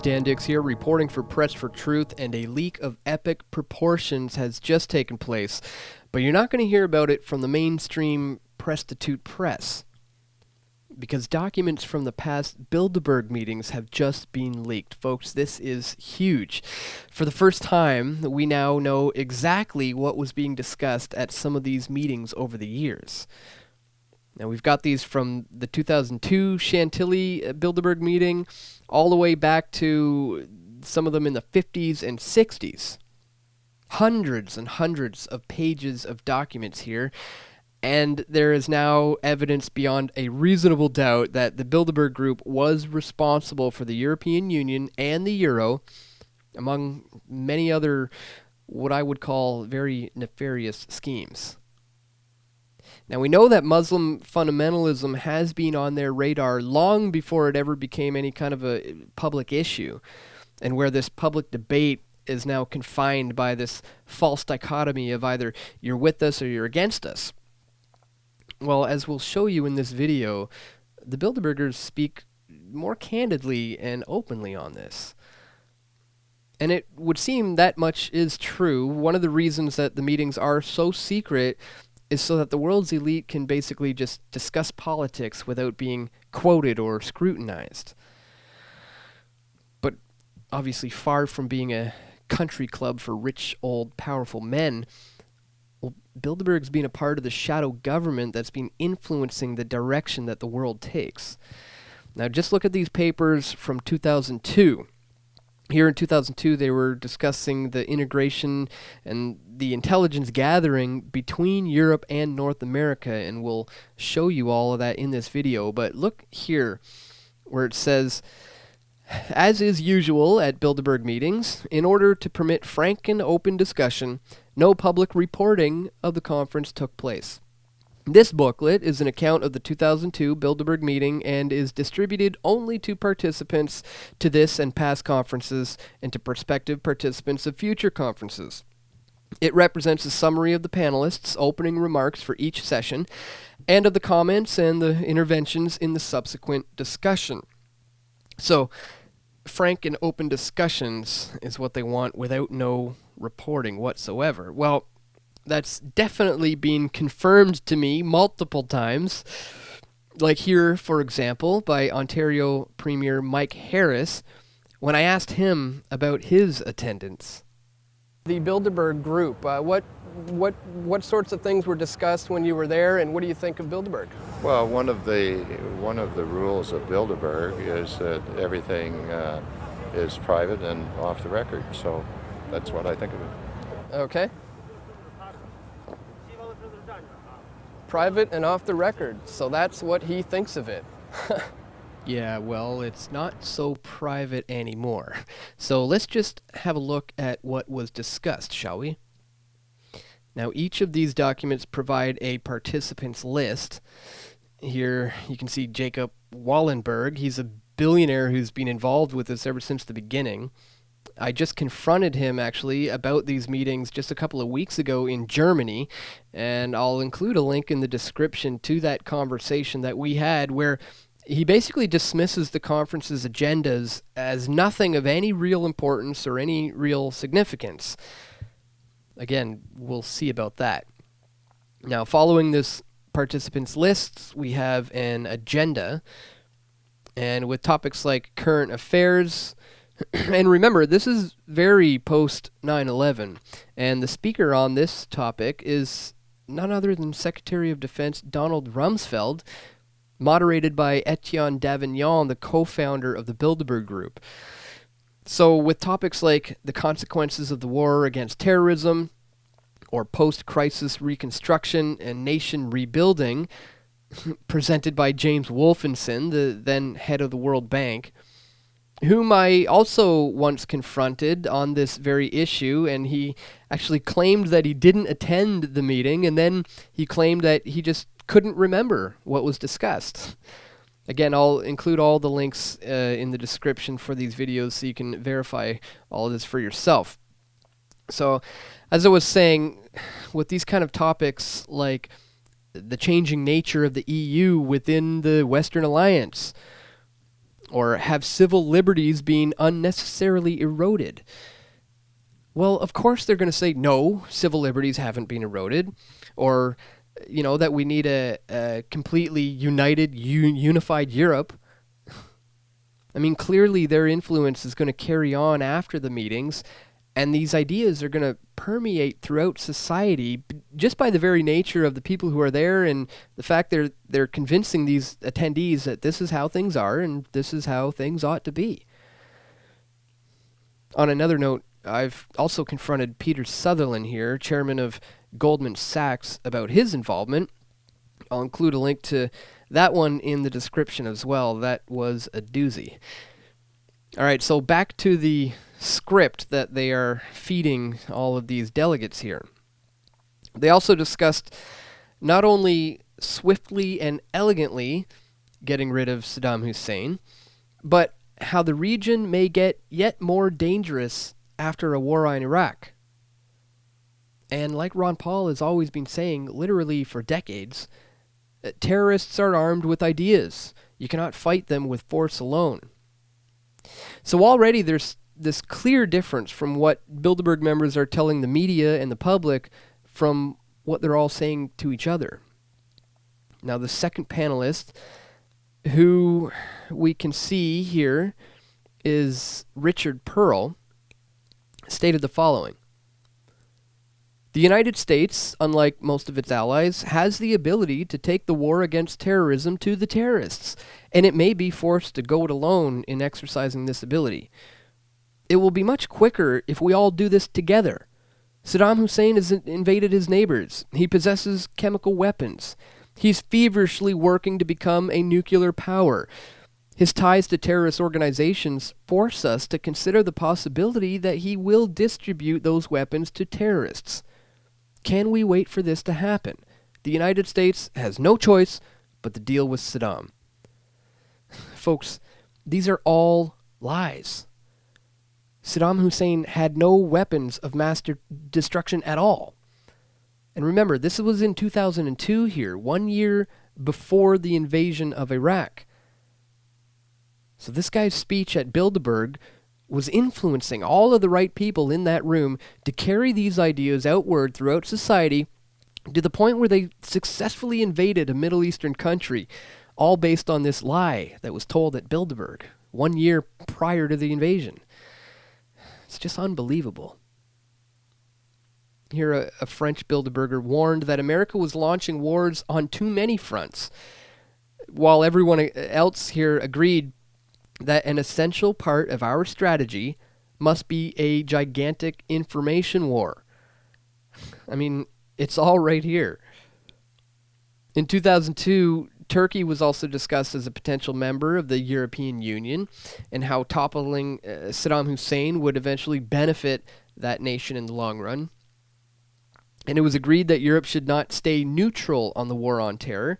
Dan Dix here, reporting for Press for Truth, and a leak of epic proportions has just taken place, but you're not going to hear about it from the mainstream prostitute press, because documents from the past Bilderberg meetings have just been leaked. Folks, this is huge. For the first time, we now know exactly what was being discussed at some of these meetings over the years. Now, we've got these from the 2002 Chantilly Bilderberg meeting, all the way back to some of them in the 50s and 60s. Hundreds and hundreds of pages of documents here, and there is now evidence beyond a reasonable doubt that the Bilderberg Group was responsible for the European Union and the Euro, among many other what I would call very nefarious schemes. Now, we know that Muslim fundamentalism has been on their radar long before it ever became any kind of a public issue, and where this public debate is now confined by this false dichotomy of either you're with us or you're against us. Well, as we'll show you in this video, the Bilderbergers speak more candidly and openly on this. And it would seem that much is true. One of the reasons that the meetings are so secret is so that the world's elite can basically just discuss politics without being quoted or scrutinized. But obviously, far from being a country club for rich, old, powerful men, well, Bilderberg's been a part of the shadow government that's been influencing the direction that the world takes. Now, just look at these papers from 2002. Here in 2002, they were discussing the integration and the intelligence gathering between Europe and North America, and we'll show you all of that in this video. But look here, where it says, as is usual at Bilderberg meetings, in order to permit frank and open discussion, no public reporting of the conference took place. This booklet is an account of the 2002 Bilderberg meeting and is distributed only to participants to this and past conferences and to prospective participants of future conferences. It represents a summary of the panelists' opening remarks for each session and of the comments and the interventions in the subsequent discussion. So, frank and open discussions is what they want without no reporting whatsoever. Well, that's definitely been confirmed to me multiple times. Like here, for example, by Ontario Premier Mike Harris, when I asked him about his attendance. The Bilderberg Group, what sorts of things were discussed when you were there, and what do you think of Bilderberg? Well, one of the rules of Bilderberg is that everything is private and off the record. So that's what I think of it. Okay. Private and off the record, so that's what he thinks of it. Yeah, well, it's not so private anymore. So let's just have a look at what was discussed, shall we? Now, each of these documents provide a participants list. Here you can see Jacob Wallenberg. He's a billionaire who's been involved with this ever since the beginning. I just confronted him, actually, about these meetings just a couple of weeks ago in Germany, and I'll include a link in the description to that conversation that we had, where he basically dismisses the conference's agendas as nothing of any real importance or any real significance. Again, we'll see about that. Now, following this participants lists, we have an agenda, and with topics like current affairs. And remember, this is very post 9/11, and the speaker on this topic is none other than Secretary of Defense Donald Rumsfeld, moderated by Etienne Davignon, the co-founder of the Bilderberg Group. So with topics like the consequences of the war against terrorism, or post-crisis reconstruction and nation rebuilding, presented by James Wolfenson, the then head of the World Bank, whom I also once confronted on this very issue, and he actually claimed that he didn't attend the meeting, and then he claimed that he just couldn't remember what was discussed. Again, I'll include all the links in the description for these videos so you can verify all of this for yourself. So, as I was saying, with these kind of topics like the changing nature of the EU within the Western Alliance, Or have civil liberties been unnecessarily eroded? Well, of course they're going to say, no, civil liberties haven't been eroded. Or, that we need a completely united, unified Europe. I mean, clearly their influence is going to carry on after the meetings, and these ideas are going to permeate throughout society just by the very nature of the people who are there and the fact they're convincing these attendees that this is how things are and this is how things ought to be. On another note, I've also confronted Peter Sutherland here, chairman of Goldman Sachs, about his involvement. I'll include a link to that one in the description as well. That was a doozy. All right, so back to the script that they are feeding all of these delegates here. They also discussed not only swiftly and elegantly getting rid of Saddam Hussein, but how the region may get yet more dangerous after a war on Iraq. And like Ron Paul has always been saying, literally for decades, terrorists are armed with ideas. You cannot fight them with force alone. So already there's this clear difference from what Bilderberg members are telling the media and the public from what they're all saying to each other. Now the second panelist, who we can see here, is Richard Pearl, stated the following. The United States, unlike most of its allies, has the ability to take the war against terrorism to the terrorists, and it may be forced to go it alone in exercising this ability. It will be much quicker if we all do this together. Saddam Hussein has invaded his neighbors. He possesses chemical weapons. He's feverishly working to become a nuclear power. His ties to terrorist organizations force us to consider the possibility that he will distribute those weapons to terrorists. Can we wait for this to happen? The United States has no choice but to deal with Saddam. Folks, these are all lies. Saddam Hussein had no weapons of mass destruction at all. And remember, this was in 2002 here, 1 year before the invasion of Iraq. So this guy's speech at Bilderberg was influencing all of the right people in that room to carry these ideas outward throughout society to the point where they successfully invaded a Middle Eastern country, all based on this lie that was told at Bilderberg 1 year prior to the invasion. It's just unbelievable. Here, a French Bilderberger warned that America was launching wars on too many fronts, while everyone else here agreed that an essential part of our strategy must be a gigantic information war. I mean, it's all right here. In 2002, Turkey was also discussed as a potential member of the European Union, and how toppling Saddam Hussein would eventually benefit that nation in the long run. And it was agreed that Europe should not stay neutral on the war on terror,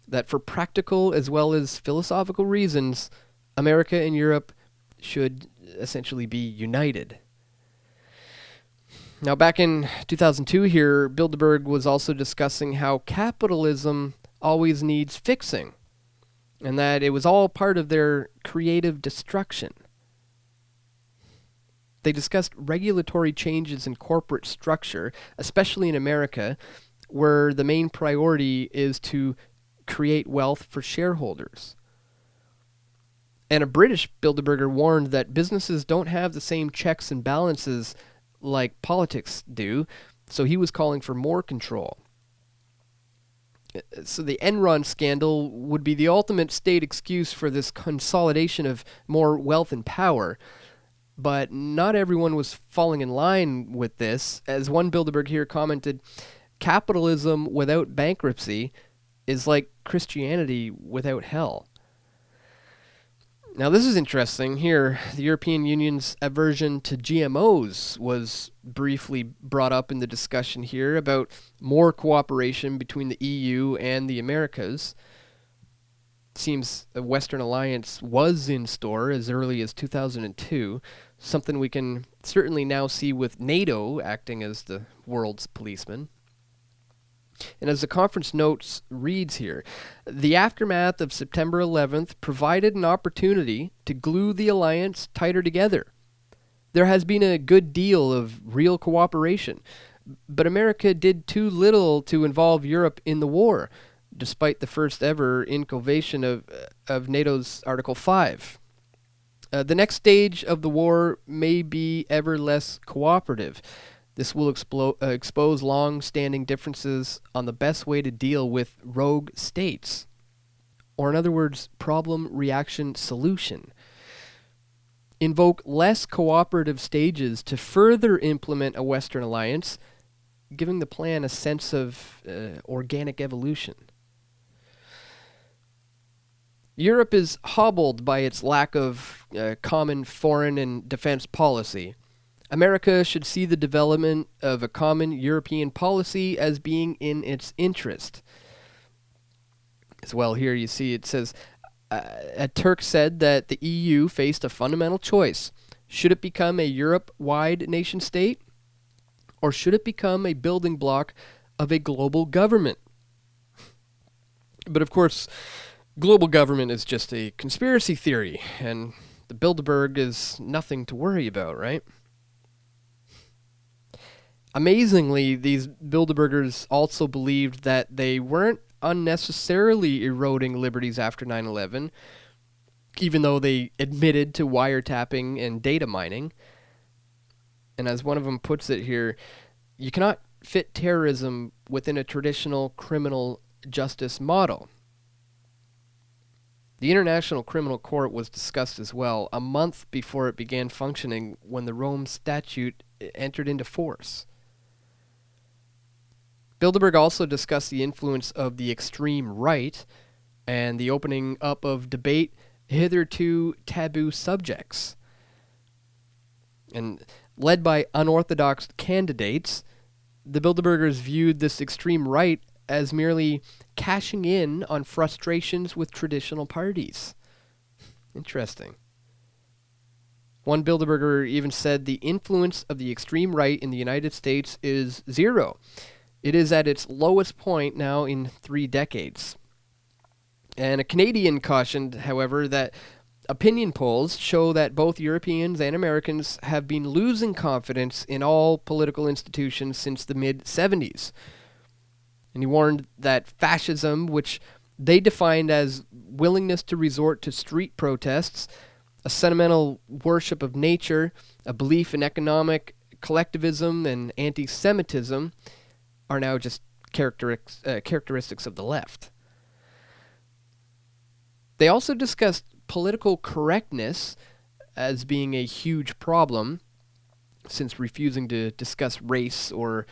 that for practical as well as philosophical reasons, America and Europe should essentially be united. Now, back in 2002 here, Bilderberg was also discussing how capitalism always needs fixing, and that it was all part of their creative destruction. They discussed regulatory changes in corporate structure, especially in America, where the main priority is to create wealth for shareholders. And a British Bilderberger warned that businesses don't have the same checks and balances like politics do, so he was calling for more control. So the Enron scandal would be the ultimate state excuse for this consolidation of more wealth and power. But not everyone was falling in line with this. As one Bilderberg here commented, capitalism without bankruptcy is like Christianity without hell. Now this is interesting. Here, the European Union's aversion to GMOs was briefly brought up in the discussion here about more cooperation between the EU and the Americas. It seems a Western alliance was in store as early as 2002, something we can certainly now see with NATO acting as the world's policeman. And as the conference notes reads here, the aftermath of September 11th provided an opportunity to glue the alliance tighter together. There has been a good deal of real cooperation, but America did too little to involve Europe in the war, despite the first ever inculcation of NATO's Article 5. The next stage of the war may be ever less cooperative. This will expose long-standing differences on the best way to deal with rogue states. Or in other words, problem, reaction, solution. Invoke less cooperative stages to further implement a Western alliance, giving the plan a sense of organic evolution. Europe is hobbled by its lack of common foreign and defense policy. America should see the development of a common European policy as being in its interest. As well, here you see it says, Turk said that the EU faced a fundamental choice. Should it become a Europe-wide nation state, or should it become a building block of a global government? But of course, global government is just a conspiracy theory, and the Bilderberg is nothing to worry about, right? Amazingly, these Bilderbergers also believed that they weren't unnecessarily eroding liberties after 9/11, even though they admitted to wiretapping and data mining. And as one of them puts it here, you cannot fit terrorism within a traditional criminal justice model. The International Criminal Court was discussed as well, a month before it began functioning when the Rome Statute entered into force. Bilderberg also discussed the influence of the extreme right and the opening up of debate hitherto taboo subjects. And led by unorthodox candidates, the Bilderbergers viewed this extreme right as merely cashing in on frustrations with traditional parties. Interesting. One Bilderberger even said the influence of the extreme right in the United States is zero. It is at its lowest point now in 3 decades. And a Canadian cautioned, however, that opinion polls show that both Europeans and Americans have been losing confidence in all political institutions since the mid-70s. And he warned that fascism, which they defined as willingness to resort to street protests, a sentimental worship of nature, a belief in economic collectivism and anti-Semitism, are now just characteristics of the left. They also discussed political correctness as being a huge problem, since refusing to discuss race or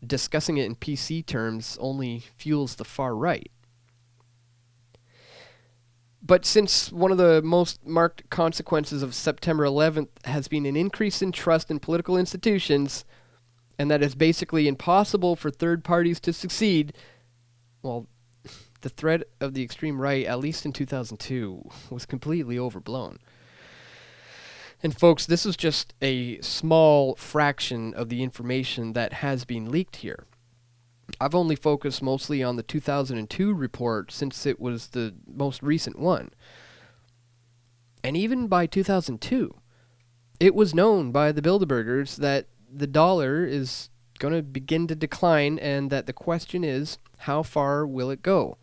discussing it in PC terms only fuels the far right. But since one of the most marked consequences of September 11th has been an increase in trust in political institutions, and that it's basically impossible for third parties to succeed, well, the threat of the extreme right, at least in 2002, was completely overblown. And folks, this is just a small fraction of the information that has been leaked here. I've only focused mostly on the 2002 report since it was the most recent one. And even by 2002, it was known by the Bilderbergers that the dollar is going to begin to decline, and that the question is, how far will it go?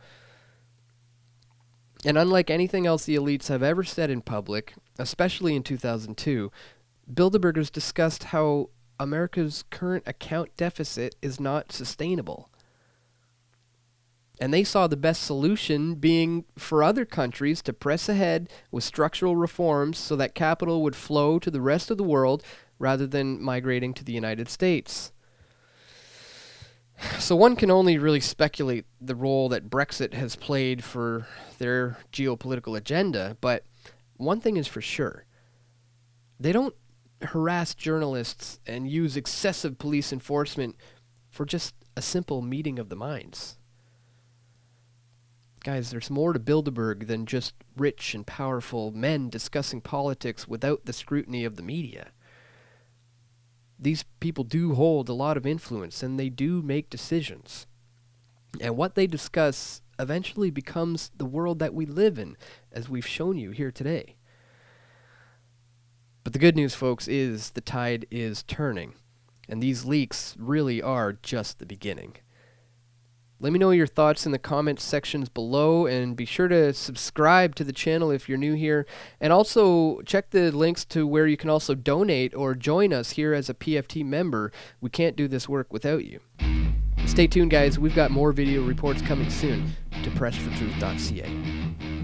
And unlike anything else the elites have ever said in public, especially in 2002, Bilderbergers discussed how America's current account deficit is not sustainable. And they saw the best solution being for other countries to press ahead with structural reforms so that capital would flow to the rest of the world rather than migrating to the United States. So one can only really speculate the role that Brexit has played for their geopolitical agenda, but one thing is for sure. They don't harass journalists and use excessive police enforcement for just a simple meeting of the minds. Guys, there's more to Bilderberg than just rich and powerful men discussing politics without the scrutiny of the media. These people do hold a lot of influence, and they do make decisions. And what they discuss eventually becomes the world that we live in, as we've shown you here today. But the good news, folks, is the tide is turning, and these leaks really are just the beginning. Let me know your thoughts in the comments sections below, and be sure to subscribe to the channel if you're new here, and also check the links to where you can also donate or join us here as a PFT member. We can't do this work without you. Stay tuned, guys. We've got more video reports coming soon to pressfortruth.ca.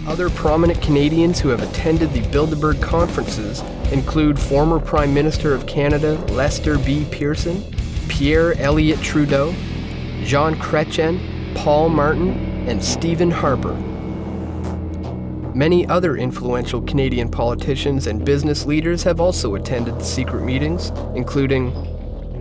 Other prominent Canadians who have attended the Bilderberg conferences include former Prime Minister of Canada Lester B. Pearson, Pierre Elliott Trudeau, Jean Chrétien, Paul Martin, and Stephen Harper. Many other influential Canadian politicians and business leaders have also attended the secret meetings, including